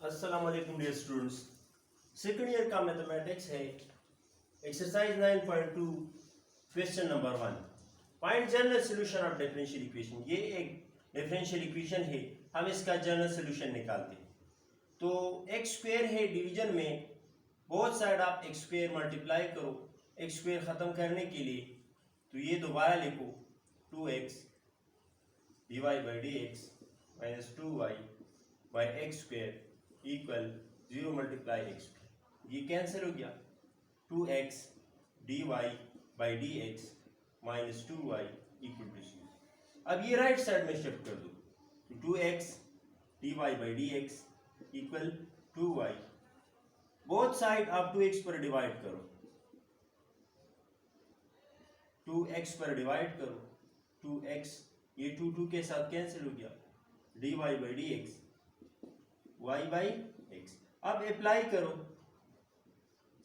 अस्सलाम वालेकुम dear students. Second year का मैथमेटिक्स है, exercise 9.2, question number 1, find general solution of differential equation. ये एक डिफरेंशियल इक्वेशन है, हम इसका जनरल सॉल्यूशन निकालते हैं। तो एक्स स्क्वायर है, डिवीजन में बोथ साइड आप एक्स स्क्वायर मल्टीप्लाई करो एक्स स्क्वायर ख़त्म करने के लिए। तो ये दोबारा लिखो 2x dy by D X minus 2y by X square equal 0 multiply X. ये कैंसिल हो गया, 2x dy by D X minus 2y equal to 0। अब ये राइट साइड में शिफ्ट कर दो, तो 2x dy by D x equal 2y। Both side आप 2x पर डिवाइड करो, 2x पर डिवाइड करो, 2x ये 2 के साथ कैंसिल हो गया, dy by D x y by X. अब अप्लाई करो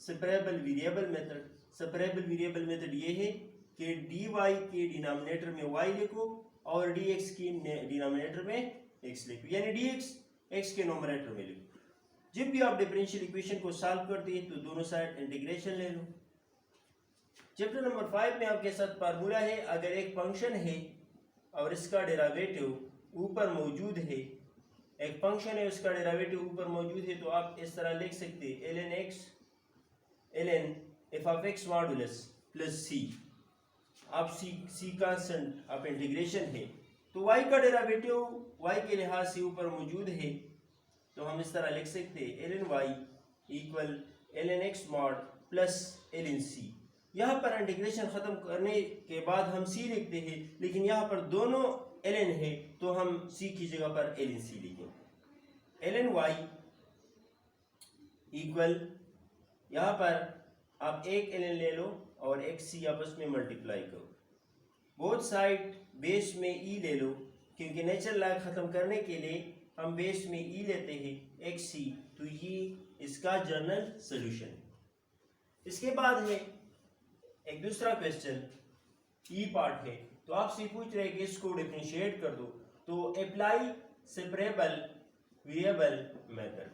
separable variable method. Separable variable method ये है कि dy के डिनोमिनेटर में y लिखो और dx के डिनोमिनेटर में x लिखो, यानी dx x के नोमिनेटर में लिखो। जब भी आप डिफरेंशियल इक्वेशन को सॉल्व करते हैं तो दोनों साइड इंटीग्रेशन ले लो। चैप्टर नंबर 5 में आपके साथ फार्मूला है, अगर एक फंक्शन है और इसका डेरिवेटिव ऊपर मौजूद है, एक फंक्शन है उसका डेरिवेटिव ऊपर मौजूद है, तो आप इस तरह लिख सकते हैं ln f of x modulus plus c। आप c कांस्टेंट आप इंटीग्रेशन है, तो y का डेरिवेटिव y के लिहाज से ऊपर मौजूद है, तो हम इस तरह लिख सकते हैं ln y equal ln x mod plus ln c। यहाँ पर इंटीग्रेशन ख़त्म करने के बाद हम c लिखते हैं, लेकिन यहाँ पर दोनों ln है तो हम c की जगह पर ln c लिखेंगे। ln y इक्वल, यहाँ पर आप एक ln ले लो और एक c आपस में मल्टीप्लाई करो। बोथ साइड बेस में e ले लो, क्योंकि नेचुरल लॉग ख़त्म करने के लिए हम बेस में e लेते हैं xc, तो ये इसका जनरल सॉल्यूशन है। इसके बाद है एक दूसरा क्वेश्चन, ई पार्ट है, तो आपसे पूछ रहे कि इसको डिफरेंशिएट कर दो, तो apply separable variable method.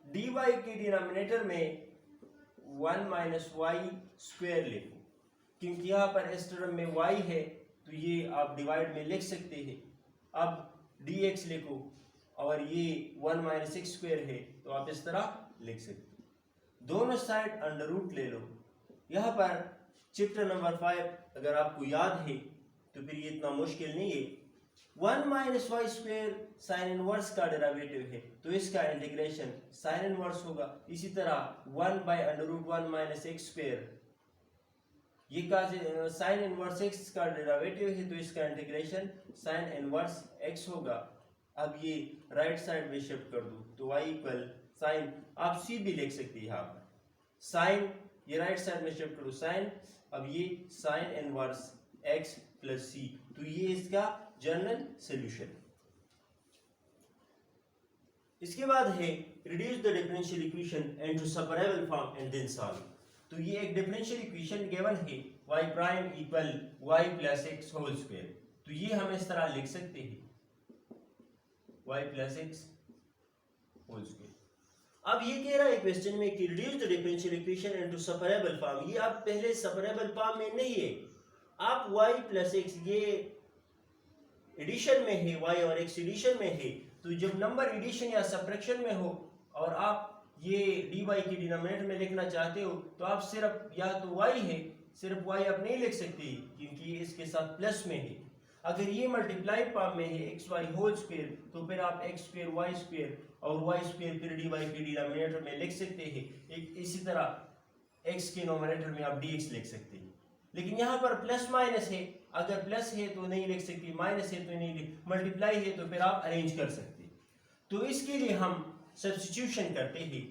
dy के डिनोमिनेटर में 1 माइनस वाई स्क्वायर लिखो, क्योंकि यहाँ पर इस टर्म में y है तो ये आप डिवाइड में लिख सकते हैं। अब dx लिखो और ये 1 माइनस एक्स स्क्वायर है, तो आप इस तरह लिख सकते हैं। दोनों साइड अंडर रूट ले लो। यहाँ पर चैप्टर नंबर 5 अगर आपको याद है तो फिर ये इतना मुश्किल नहीं है। 1 minus Y square sine inverse का डेरिवेटिव है, तो इसका इंटीग्रेशन साइन इनवर्स होगा। इसी तरह 1 by under root 1 minus X square, ये का साइन इनवर्स एक्स का डेरिवेटिव है, तो इसका इंटीग्रेशन साइन इनवर्स एक्स होगा। अब ये राइट साइड में शिफ्ट कर दो, तो y इक्वल साइन, आप c भी लिख सकते हैं यहाँ पर, साइन ये राइट साइड में शिफ्ट करो साइन, अब ये sine inverse x plus c, तो ये इसका जनरल सॉल्यूशन। इसके बाद है reduce the differential equation into separable form and then solve. तो ये एक डिफरेंशियल इक्वेशन गिवन है y prime equal y plus X whole square, तो ये हम इस तरह लिख सकते हैं y plus X whole square. अब ये कह रहा है क्वेश्चन में कि reduce the differential equation into separable form. ये आप पहले सेपरेबल फॉर्म में नहीं है, आप y प्लस एक्स ये एडिशन में है, y और x एडिशन में है, तो जब नंबर एडिशन या सब्ट्रैक्शन में हो और आप ये dy की डिनोमिनेटर में लिखना चाहते हो, तो आप सिर्फ या तो y है, सिर्फ y आप नहीं लिख सकते क्योंकि ये इसके साथ प्लस में है। अगर ये मल्टीप्लाई फॉर्म में है एक्स वाई होल स्क्वायर, तो फिर आप एक्स स्क्वायर वाई स्क्वायर और वाई स्क्वायर फिर डी वाई के डिनोमिनेटर में लिख सकते हैं। इसी तरह एक्स के नोमिनेटर में आप डी एक्स लिख सकते हैं। लेकिन यहाँ पर प्लस माइनस है, अगर प्लस है तो नहीं लिख सकते, माइनस है तो नहीं, मल्टीप्लाई है तो फिर आप अरेंज कर सकते हैं। तो इसके लिए हम सब्स्टिट्यूशन करते हैं,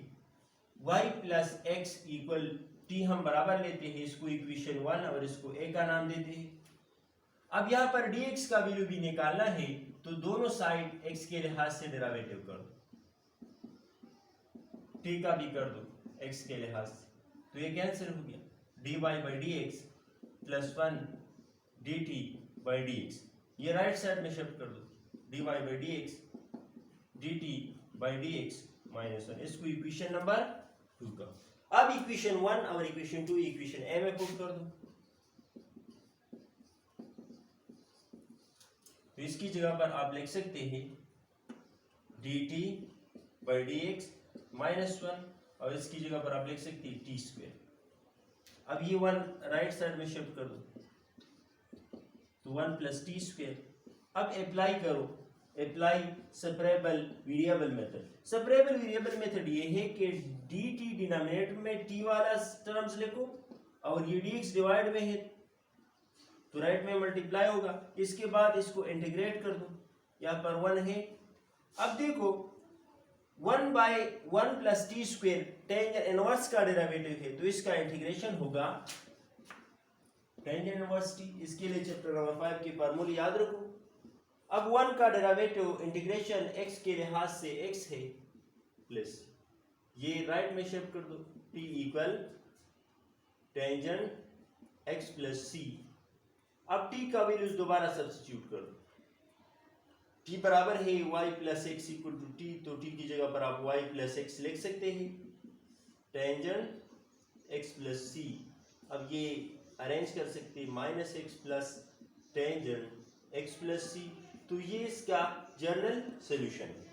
y plus X equal T हम बराबर लेते हैं, इसको इक्वेशन 1 और इसको a का नाम देते हैं। अब यहाँ पर dx का वैल्यू भी निकालना है, तो दोनों साइड x के लिहाज से डेरिवेटिव कर दो, t का भी कर दो x के लिहाज से, तो ये कैंसिल हो गया, dy by D x plus 1 dt by D X, ये राइट साइड में शिफ्ट कर दो, dy by D x dt by D X -1। इसको इक्वेशन नंबर 2 का। अब इक्वेशन 1 और इक्वेशन 2 इक्वेशन ए में पुट कर दो। तो इसकी जगह पर आप लिख सकते हैं dt बाई dx -1 और इसकी जगह पर आप लिख सकते हैं t²। अब ये 1 राइट साइड में शिफ्ट कर दो तो 1 प्लस t²। अब अप्लाई करो, apply separable variable method. Separable variable method ये है कि dt डिनोमिनेटर में t वाला टर्म्स लिखो और ये dx डिवाइड में है तो राइट में मल्टीप्लाई होगा। इसके बाद इसको इंटीग्रेट कर दो, यहाँ पर 1 है। अब देखो 1/1 प्लस t² टेंजेंट इनवर्स का डेरिवेटिव है तो इसका इंटीग्रेशन होगा टेंजेंट इनवर्स t। इसके लिए चैप्टर नंबर 5 की फार्मूला याद रखो। अब 1 का डेरिवेटिव इंटीग्रेशन x के लिहाज से x है प्लस ये राइट में शिफ्ट कर दो t equal tangent x plus c। अब t का वैल्यूज दोबारा सब्स्टिट्यूट कर दो। t बराबर है y plus X equal to t, तो t की जगह पर आप y प्लस एक्स लिख सकते हैं टेंजेंट x प्लस c। अब ये अरेंज कर सकते हैं -x plus tangent x plus c, तो ये इसका जनरल सॉल्यूशन है।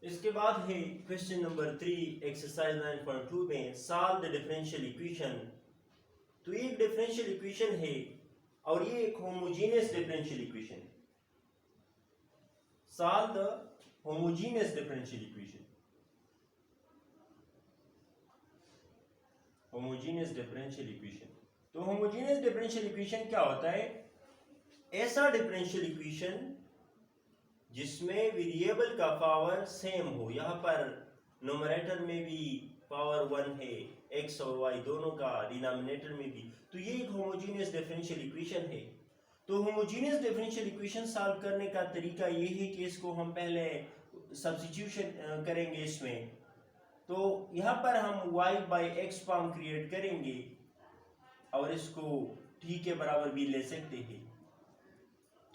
इसके बाद है क्वेश्चन नंबर 3 एक्सरसाइज 9.2 में सॉल्व द डिफरेंशियल इक्वेशन। तो ये एक डिफरेंशियल इक्वेशन है और ये एक होमोजेनियस डिफरेंशियल इक्वेशन है। Solve the homogeneous differential equation. Homogeneous differential equation, तो होमोजेनियस डिफरेंशियल इक्वेशन क्या होता है? ऐसा डिफरेंशियल इक्वेशन जिसमें वेरिएबल का पावर सेम हो। यहाँ पर नोमरेटर में भी पावर 1 है, x और y दोनों का, डिनोमिनेटर में भी, तो ये एक होमोजेनियस डिफरेंशियल इक्वेशन है। तो होमोजेनियस डिफरेंशियल इक्वेशन सॉल्व करने का तरीका ये है कि इसको हम पहले सब्स्टिट्यूशन करेंगे इसमें। तो यहाँ पर हम y by x form create करेंगे और इसको t के बराबर भी ले सकते हैं।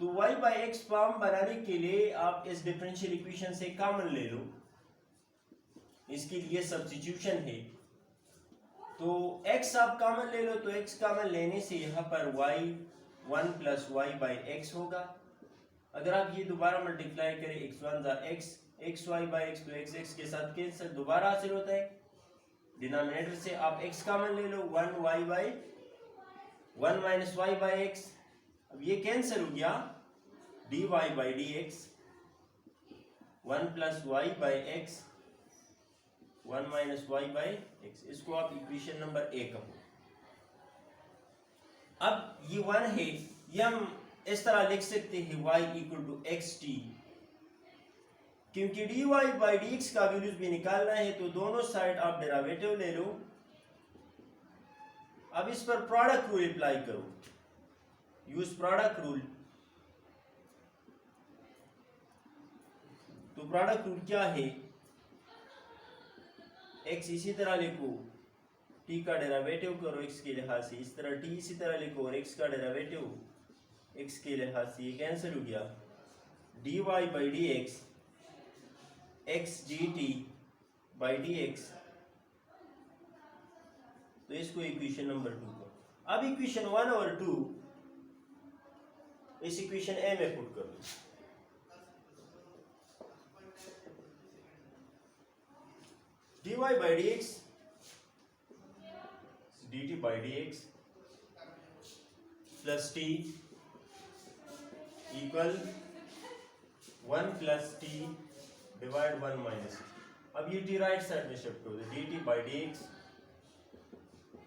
तो y बाई एक्स फॉर्म बनाने के लिए आप इस डिफरेंशियल इक्वेशन से कॉमन ले लो, इसके लिए सब्स्टिट्यूशन है। तो x आप कॉमन ले लो, तो x कॉमन लेने से यहाँ पर y 1 plus Y by X होगा। अगर आप ये दोबारा मल्टीप्लाई करें x1 जा x y बाई एक्स, तो x x के साथ कैंसिल दोबारा हासिल होता है। डिनोमिनेटर से आप x कॉमन ले लो, 1 y बाई 1 माइनस वाई बाई एक्स। अब ये कैंसिल हो गया, dy by D X 1 plus Y by X 1 minus Y by X. इसको आप इक्वेशन नंबर ए कहो। अब ये 1 है, ये हम इस तरह लिख सकते हैं y equal to X T, क्योंकि dy बाई डी एक्स का वैल्यूज भी निकालना है तो दोनों साइड आप डेरिवेटिव ले लो। अब इस पर प्रोडक्ट रूल अप्लाई करो, यूज प्रोडक्ट रूल। तो प्रोडक्ट रूल क्या है? x इसी तरह लिखो, t का डेरिवेटिव करो x के लिहाज से, इस तरह t इसी तरह लिखो और x का डेरिवेटिव x के लिहाज से, ये कैंसिल हो गया। dy by D x x dt by D x, तो इसको इक्वेशन नंबर 2 को। अब इक्वेशन 1 और 2 इस इक्वेशन ए में पुट कर दो। dy by D x dt by D x plus T equal 1 plus T divide 1 minus. अब ये टी राइट साइड में शिफ्ट हो गया, dt by D X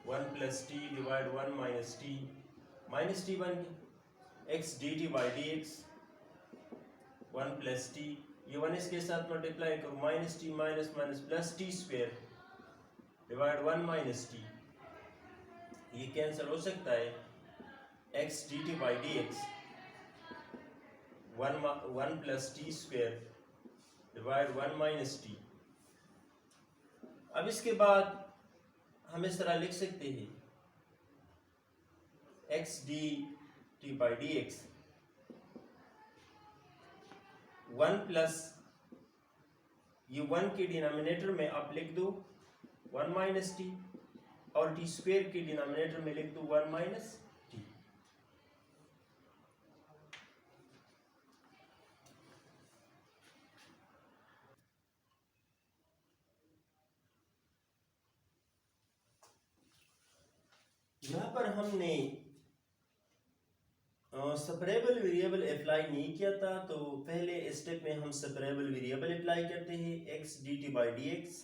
1 plus T divide 1 minus T, minus T बन गया x dt by D X 1 plus T, ये 1 इसके साथ मल्टीप्लाई करो, minus T minus minus plus T square divide 1 minus T, ये कैंसिल हो सकता है। x dt by D X 1 plus T square divide 1 minus T. अब इसके बाद हम इस तरह लिख सकते हैं x D T by D X 1 plus ये 1 के डिनोमिनेटर में आप लिख दो 1 माइनस टी और टी स्क्वेयर के डिनोमिनेटर में लिख दो 1 माइनस टी। यहां पर हमने सेपरेबल वेरिएबल अप्लाई नहीं किया था, तो पहले स्टेप में हम सेपरेबल वेरिएबल अप्लाई करते हैं x D T by D X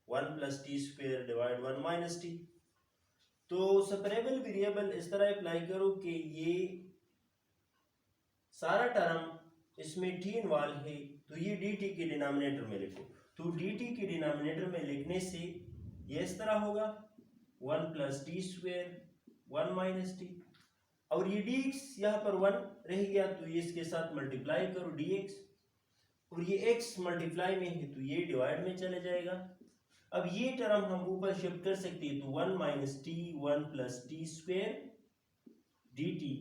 1 plus T square divide 1 minus T. तो सेपरेबल वेरिएबल इस तरह अप्लाई करो कि ये सारा टर्म इसमें टी इन्वॉल्व है, तो ये डी टी के डिनोमिनेटर में लिखो। तो डी टी के डिनोमिनेटर में लिखने से ये इस तरह होगा 1 plus T square 1 minus T, और ये dx यहाँ पर 1 रह गया तो ये इसके साथ मल्टीप्लाई करो dx, और ये x मल्टीप्लाई में है तो ये डिवाइड में चला जाएगा। अब ये टर्म हम ऊपर शिफ्ट कर सकते हैं, तो 1 minus T 1 plus T square D T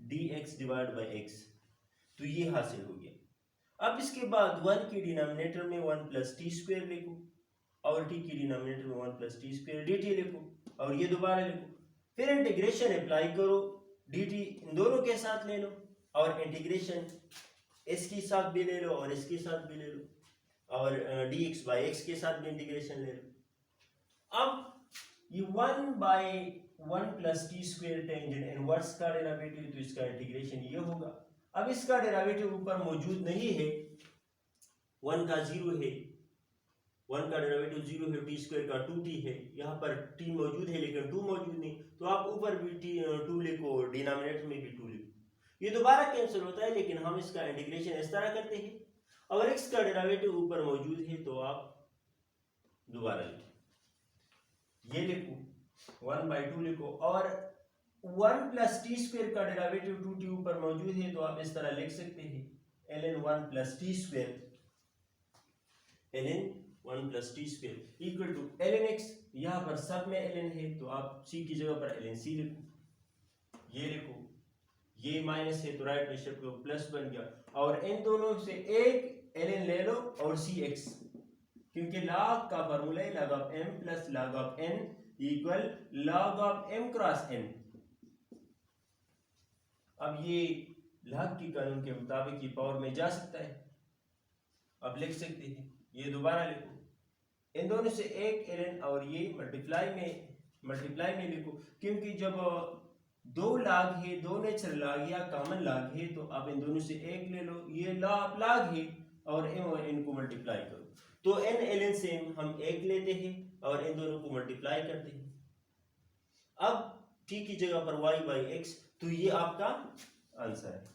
D x divide by x, तो ये हासिल हो गया। अब इसके बाद 1 के डिनोमिनेटर में 1 प्लस टी स्क्वेयर लिखो और t के डिनोमिनेटर में 1 plus T square D T लिखो और ये दोबारा लिखो। फिर इंटीग्रेशन अप्लाई करो, dt इन दोनों के साथ ले लो और इंटीग्रेशन इसके साथ भी ले लो और इसके साथ भी ले लो, और dx बाई एक्स के साथ भी इंटीग्रेशन ले लो। अब ये 1 by 1 plus T square tangent inverse का डेरिवेटिव, तो इसका इंटीग्रेशन ये होगा। अब इसका डेरिवेटिव ऊपर मौजूद नहीं है, 1 का 0 है, 1 का डेरिवेटिव 0 है, टी स्क्वायर का 2t है, यहाँ पर t मौजूद है लेकिन 2 मौजूद नहीं, तो आप ऊपर भी 2 लिखो, डिनोमिनेटर में भी 2 लिखो। ये दोबारा कैंसिल होता है, लेकिन हम इसका इंटीग्रेशन इस तरह करते हैं। अगर x का डेरिवेटिव ऊपर मौजूद है तो आप दोबारा लिखो, ये लिखो 1 बाई 2 लिखो, और 1 प्लस टी स्क्वायर का डेरिवेटिव 2t ऊपर मौजूद है तो आप इस तरह लिख सकते हैं ln 1 plus T square ln 1 plus T square equal to ln x। यहाँ पर सब में ln है तो आप c की जगह पर ln c लिखो, ये लिखो, ये माइनस है तो राइट में शिफ्ट करो, प्लस बन गया, और इन दोनों से एक ln ले लो और cx, क्योंकि log का फार्मूला है log of m plus log of n equal log of m cross n। अब ये log के कानून के मुताबिक ये पावर में जा सकता है, अब लिख सकते हैं, ये दोबारा लिखो, इन दोनों से एक ln और ये मल्टीप्लाई में लिखो, क्योंकि जब 2 log है, 2 नेचुरल log या कॉमन log है, तो आप इन दोनों से एक ले लो, ये log है और m और n को मल्टीप्लाई करो, तो n ln से हम एक लेते हैं और इन दोनों को मल्टीप्लाई करते हैं। अब t की जगह पर y बाई एक्स, तो ये आपका आंसर है।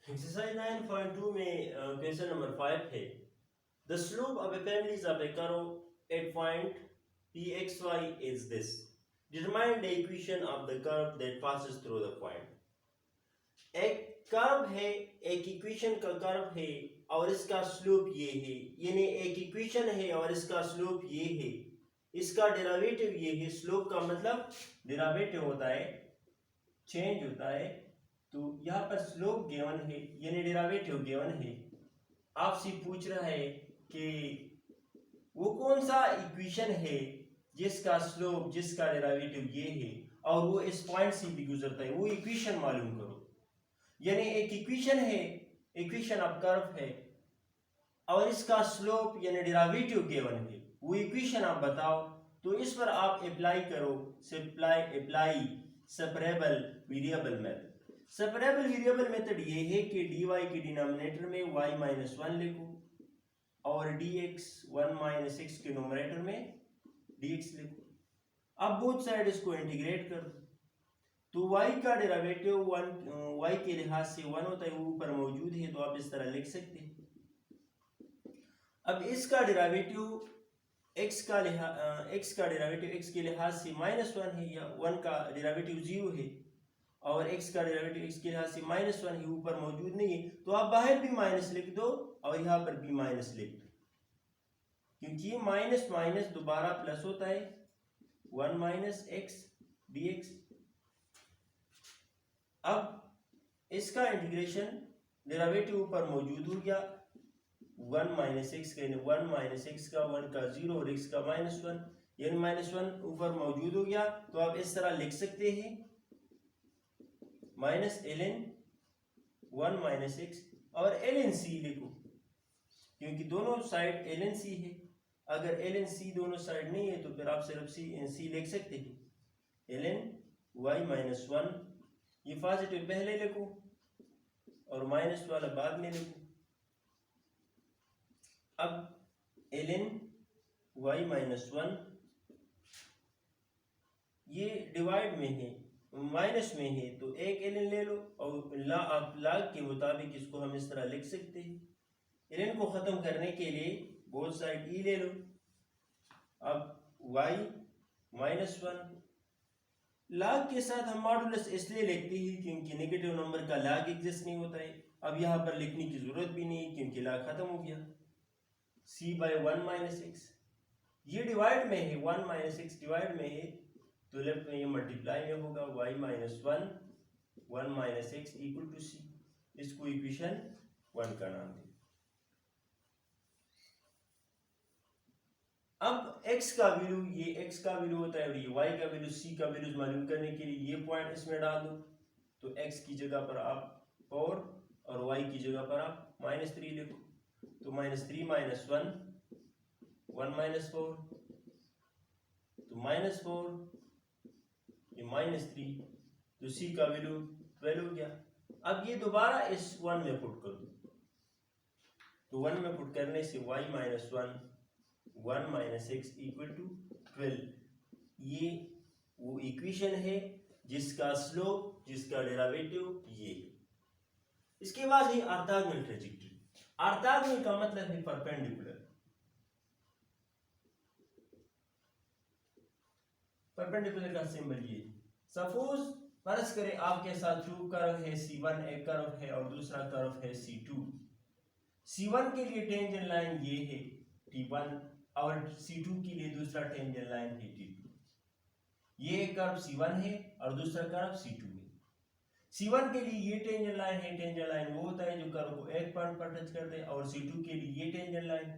एक्सरसाइज 9.2 में क्वेश्चन नंबर 5 है, the slope of a family of A curve at point pxy is this, determine the equation of the curve that passes through the point। एक curve है, एक equation का कर्व है और इसका स्लोप ये है, यानी एक इक्वेशन है और इसका स्लोप ये है, इसका डेरिवेटिव ये है। स्लोप का मतलब डेरिवेटिव होता है, चेंज होता है, तो यहाँ पर स्लोप गिवन है यानी डेरिवेटिव गिवन है। आपसे पूछ रहा है कि वो कौन सा इक्वेशन है जिसका स्लोप, जिसका डेरिवेटिव ये है और वो इस पॉइंट से भी गुजरता है, वो इक्वेशन मालूम करो। यानी एक इक्वेशन है, इक्वेशन ऑफ कर्व है और इसका स्लोप यानी डेरिवेटिव गिवन है, वो इक्वेशन आप बताओ। तो इस पर आप अप्लाई करो, apply separable variable method. Separable variable method ये है कि dy के डिनोमिनेटर में y माइनस 1 लिखो और dx 1 माइनस x के नोमिनेटर में dx लिखो। अब बोथ साइड इसको इंटीग्रेट कर दो, तो y का डेरिवेटिव y के लिहाज से 1 होता है, वो ऊपर मौजूद है, तो आप इस तरह लिख सकते हैं। अब इसका डेरिवेटिव x का डेरिवेटिव x के लिहाज से -1 है, या 1 का डेरिवेटिव 0 है और x का डेरिवेटिव x के लिहाज से -1 है, ऊपर मौजूद नहीं है, तो आप बाहर भी माइनस लिख दो और यहाँ पर भी माइनस लिख दो, क्योंकि ये माइनस माइनस दोबारा प्लस होता है, 1 माइनस एक्स dx। अब इसका इंटीग्रेशन डेरिवेटिव ऊपर मौजूद हो गया, 1 माइनस एक्स का 1 माइनस एक्स का 1 का 0 और x का -1, यानी -1 ऊपर मौजूद हो गया। तो आप इस तरह लिख सकते हैं माइनस ln 1 माइनस एक्स और ln c लिखो, क्योंकि दोनों साइड ln c है। अगर ln c दोनों साइड नहीं है तो फिर आप सिर्फ c लिख सकते हैं, ln y माइनस 1, ये पॉजिटिव पहले लिखो और माइनस वाला बाद में लिखो। अब ln y माइनस 1 ये डिवाइड में है, माइनस में है, तो एक ln ले लो और आप लाग के मुताबिक इसको हम इस तरह लिख सकते हैं। ln को ख़त्म करने के लिए बोथ साइड e ले लो। अब y माइनस 1 लाग के साथ हम मॉडुलस इसलिए लिखते हैं क्योंकि नेगेटिव नंबर का लाग एग्जिस्ट नहीं होता है। अब यहाँ पर लिखने की जरूरत भी नहीं क्योंकि लाग खत्म हो गया। c बाय 1 माइनस एक्स, ये डिवाइड में है, 1 माइनस एक्स डिवाइड में है, तो लेफ्ट में ये मल्टीप्लाई में होगा, y minus 1 minus X equal to c। इसको इक्वेशन 1 का नाम दे। अब x का वैल्यू, ये x का वैल्यू होता है और ये y का वैल्यू, c का वैल्यू मालूम करने के लिए ये पॉइंट इसमें डाल दो। तो x की जगह पर आप 4 और y की जगह पर आप -3 लिखो। तो -3 माइनस 1 माइनस 4, तो -4 ये -3, तो c का वैल्यू 12 हो गया। अब ये दोबारा इस 1 में पुट कर दो, तो 1 में पुट करने से y minus 1 minus X equal to 12। ये वो इक्वेशन है जिसका स्लोप, जिसका डेरिवेटिव ये है। इसके बाद है ऑर्थोगोनल ट्रेजेक्टरी। ऑर्थोगोनल का मतलब है परपेंडिकुलर। परपेंडिकुलर का सिंबल ये, सपोज फर्ज करें आपके साथ टू कर्व है, C1 एक कर्व है और दूसरा कर्व है C2। C1 के लिए टेंजेंट लाइन ये है T1 और C2 के लिए दूसरा टेंजेंट लाइन है T2। ये एक कर्व C1 है और दूसरा कर्व C2 है। C1 के लिए ये टेंजेंट लाइन है, टेंजेंट लाइन वो होता है जो कर्व को एक पॉइंट पर टच करते हैं, और C2 के लिए ये टेंजेंट लाइन।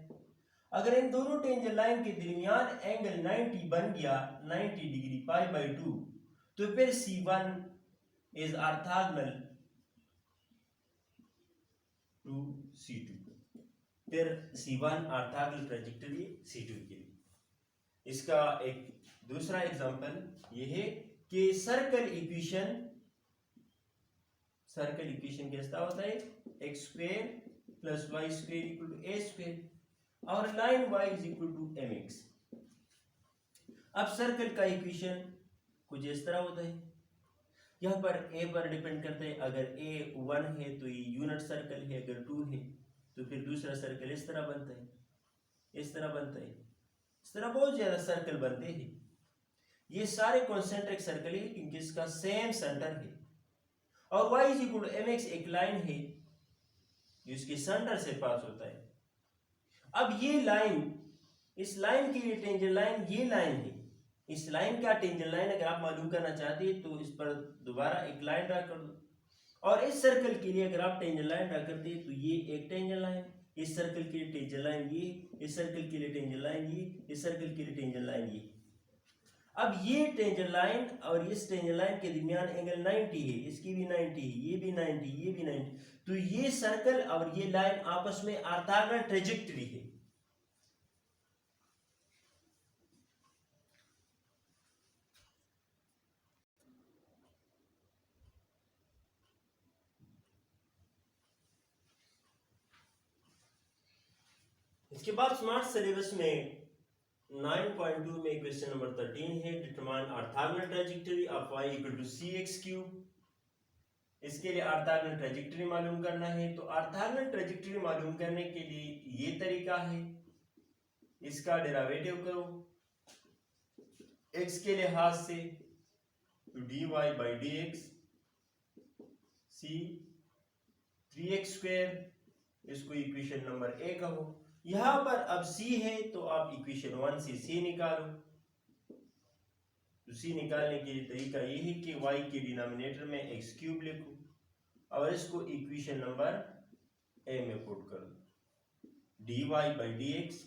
अगर इन दोनों टेंजेंट लाइन के दरमियान एंगल 90 बन गया, 90 डिग्री π/2, तो फिर C1 is orthogonal to C2। फिर C1 ऑर्थोगोनल ट्रेजेक्टरी C2 के लिए। इसका एक दूसरा एग्जांपल ये है कि सर्कल इक्वेशन कैसा होता है, x square plus Y square equal to a square और line y is equal to mx। अब सर्कल का इक्वेशन कुछ इस तरह होता है, यहाँ पर a पर डिपेंड करता है। अगर a 1 है तो ये यूनिट सर्कल है, अगर 2 है तो फिर दूसरा सर्कल इस तरह बनता है, इस तरह बनता है, इस तरह बहुत ज्यादा सर्कल बनते हैं। ये सारे कॉन्सेंट्रिक सर्कल है क्योंकि इसका सेम सेंटर है। और y is equal to mx एक लाइन है जो इसके सेंटर से पास होता है। अब ये लाइन, इस लाइन के लिए टेंजेंट लाइन ये लाइन है। इस लाइन का टेंजेंट लाइन अगर आप मालूम करना चाहते हैं तो इस पर दोबारा एक लाइन ड्रा कर दो, और इस सर्कल के लिए अगर आप टेंजेंट लाइन ड्रा करते हैं तो ये एक टेंजेंट लाइन, इस सर्कल के लिए टेंजेंट लाइन ये, इस सर्कल के लिए टेंजेंट लाइन ये, इस सर्कल के लिए टेंजेंट लाइन ये। अब ये टेंजेंट लाइन और इस टेंजेंट लाइन के दरमियान एंगल 90 है, इसकी भी 90 है, ये भी 90, ये भी 90, तो ये सर्कल और ये लाइन आपस में ऑर्थोगोनल ट्रेजेक्टरी है। इसके बाद स्मार्ट सिलेबस में 9.2 में क्वेश्चन नंबर 13 है, determine orthogonal trajectory of y equal to cx cube. इसके लिए ऑर्थोगोनल ट्रेजेक्टरी मालूम करना है। तो ऑर्थोगोनल ट्रेजेक्टरी मालूम करने के लिए ये तरीका है, इसका डेरिवेटिव करो x के लिहाज से, तो dy by D X C 3x², इसको इक्वेशन नंबर ए कहो। यहां पर अब c है तो आप इक्वेशन 1 से c निकालो। तो c निकालने के लिए तरीका ये है कि y के डिनोमिनेटर में x³ लिखो और इसको इक्वेशन नंबर ए में पुट कर दो। dy by D x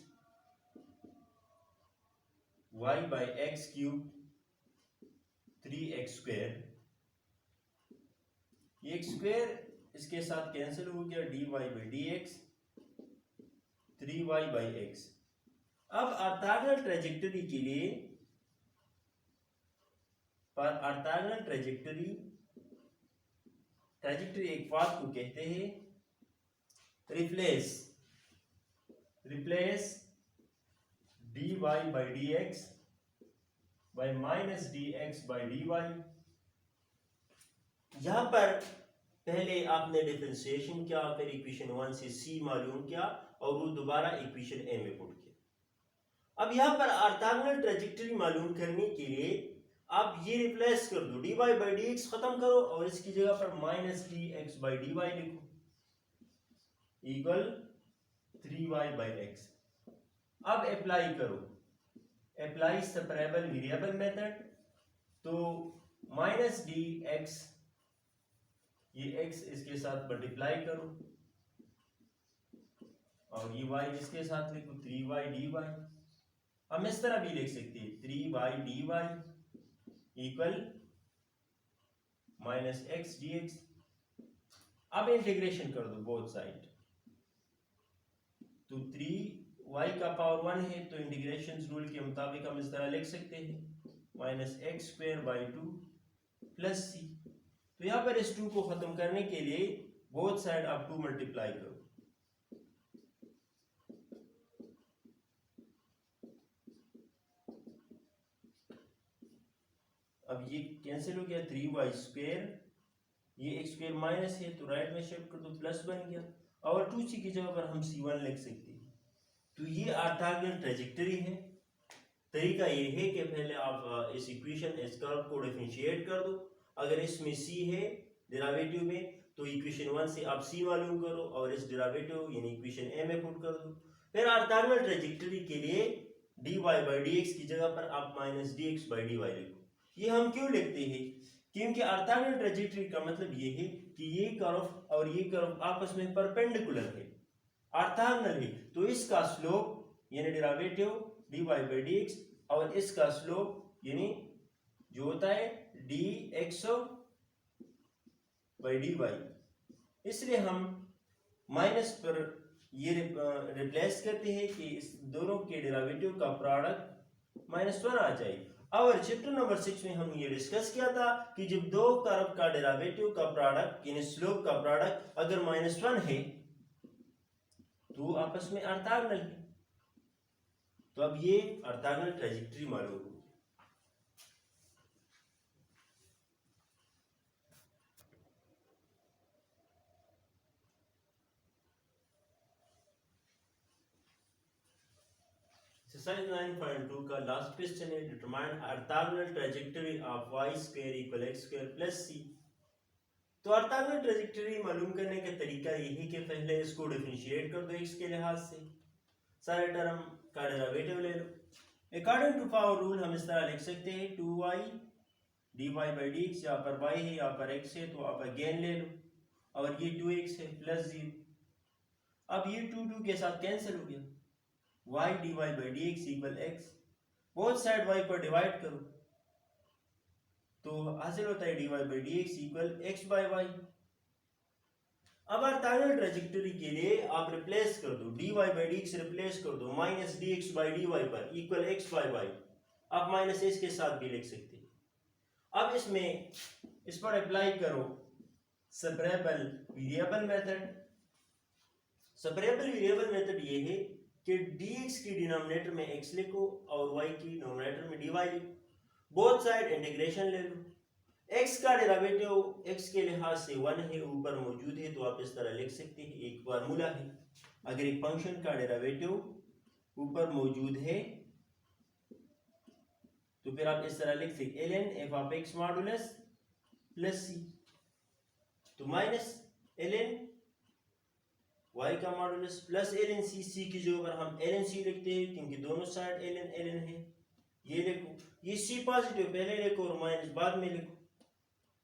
y by x³ 3x², ये x² इसके साथ कैंसिल हो गया, dy by D x 3y by X. अब ऑर्थोगोनल ट्रेजेक्टरी के लिए, पर ऑर्थोगोनल ट्रेजेक्टरी एक बात को कहते हैं replace dy by D X by minus D X by D Y. यहां पर पहले आपने डिफरेंशिएशन किया, फिर इक्वेशन 1 से c मालूम किया और वो दोबारा इक्वेशन ए में पुट किया। अब यहां पर ऑर्थोगोनल ट्रेजेक्टरी मालूम करने के लिए आप ये रिप्लेस कर दो, dy बाई डी एक्स खत्म करो और इसकी जगह पर minus D X by D Y लिखो इक्वल 3y बाई एक्स। अब अप्लाई करो, अप्लाई सेपरेबल वेरिएबल मेथड। तो माइनस डी एक्स, ये x इसके साथ मल्टीप्लाई करो और ये y इसके साथ लिखो 3y dy। हम इस तरह भी लिख सकते हैं 3y dy equal minus x dx। अब इंटीग्रेशन कर दो बोथ साइड, तो 3y का पावर 1 है तो इंटीग्रेशन रूल के मुताबिक हम इस तरह लिख सकते हैं minus x² by 2 plus c। तो यहां पर इस 2 को खत्म करने के लिए बोथ साइड आप 2 मल्टीप्लाई करो, अब ये कैंसिल हो गया 3y², ये x² माइनस है तो राइट में शिफ्ट कर दो, प्लस बन गया और 2c की जगह पर हम c1 लिख सकते हैं। तो ये ऑर्थोगोनल ट्रेजेक्टरी है। तरीका ये है कि पहले आप इस इक्वेशन इस कर्व को डिफरेंशिएट कर दो, अगर इसमें c है डेरिवेटिव में तो इक्वेशन 1 से आप c मालूम करो और इस डेरिवेटिव यानी इक्वेशन a में पुट कर दो। फिर ऑर्थोगोनल ट्रेजेक्टरी के लिए dy बाई dx की जगह पर आप माइनस dx बाई dy लिखो। ये हम क्यों लिखते हैं? क्योंकि ऑर्थोगोनल ट्रेजेक्टरी का मतलब ये है कि ये कर्व और ये कर्व आपस में परपेंडिकुलर है, ऑर्थोगोनल है, तो इसका स्लोप यानी डेरिवेटिव dy बाई dx और इसका स्लोप यानी जो होता है dx बाई dy, इसलिए हम माइनस पर ये रिप्लेस करते हैं कि इस दोनों के डेरिवेटिव का प्रोडक्ट -1 आ जाए। और चैप्टर नंबर 6 में हमने ये डिस्कस किया था कि जब दो कर्व का डेरिवेटिव का प्रोडक्ट यानी स्लोप का प्रोडक्ट अगर -1 है तो आपस में ऑर्थोगोनल है। तो अब ये ऑर्थोगोनल ट्रेजेक्टरी मालूम हो। एक्सरसाइज 9.2 का लास्ट क्वेश्चन है, determine orthogonal trajectory of y² equal x² plus c। तो ऑर्थोगोनल ट्रेजेक्टरी मालूम करने का तरीका ये है कि पहले इसको डिफरेंशिएट कर दो x के लिहाज से, सारे टर्म का डेरिवेटिव ले लो। अकॉर्डिंग टू पावर रूल हम इस तरह लिख सकते हैं 2y dy बाई dx, यहाँ पर y है यहाँ पर x है तो आप अगेन ले लो और ये 2x है प्लस 0। अब ये 2 के साथ कैंसिल हो गया, y dy by dx equal x, both side y पर डिवाइड करो तो हासिल होता है dy by dx equal x by y। अब ऑर्थोगोनल ट्रेजेक्टरी के लिए आप रिप्लेस कर दो, dy बाई dx रिप्लेस कर दो माइनस dx बाई dy पर इक्वल x बाई y, आप माइनस s के साथ भी लिख सकते हैं। अब इसमें इस पर अप्लाई करो separable variable method. Separable variable method ये है कि dx की डिनोमिनेटर में x लिखो और y की डिनोमिनेटर में dy लिखो, बोथ साइड इंटीग्रेशन ले लो। x का डेरिवेटिव x के लिहाज से 1 है, ऊपर मौजूद है, तो आप इस तरह लिख सकते हैं, एक फार्मूला है। अगर एक फंक्शन का डेरिवेटिव ऊपर मौजूद है तो फिर आप इस तरह लिख सकते ln f of x modulus plus c, तो माइनस ln y का modulus plus ln c, c की जगह पर हम ln c लिखते हैं क्योंकि दोनों साइड ln है। ये लिखो, ये c पॉजिटिव पहले लिखो और माइनस बाद में लिखो,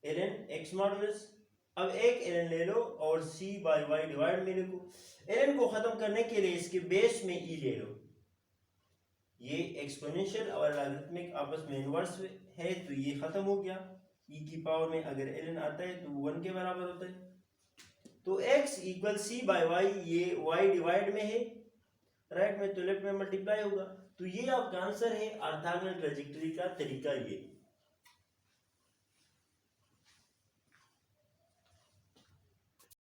ln x मॉडुलस। अब एक ln ले लो और c बाय y डिवाइड में लिखो। ln को खत्म करने के लिए इसके बेस में e ले लो, ये एक्सपोनेंशियल और लॉगरिथमिक आपस में इनवर्स है, तो ये खत्म हो गया। e की पावर में अगर ln आता है तो 1 के बराबर होता है, तो x equal c by y, ये y डिवाइड में है, राइट में, तो लेफ्ट में मल्टीप्लाई होगा। तो ये आपका आंसर है ऑर्थोगोनल ट्रांजेक्टरी का तरीका ये।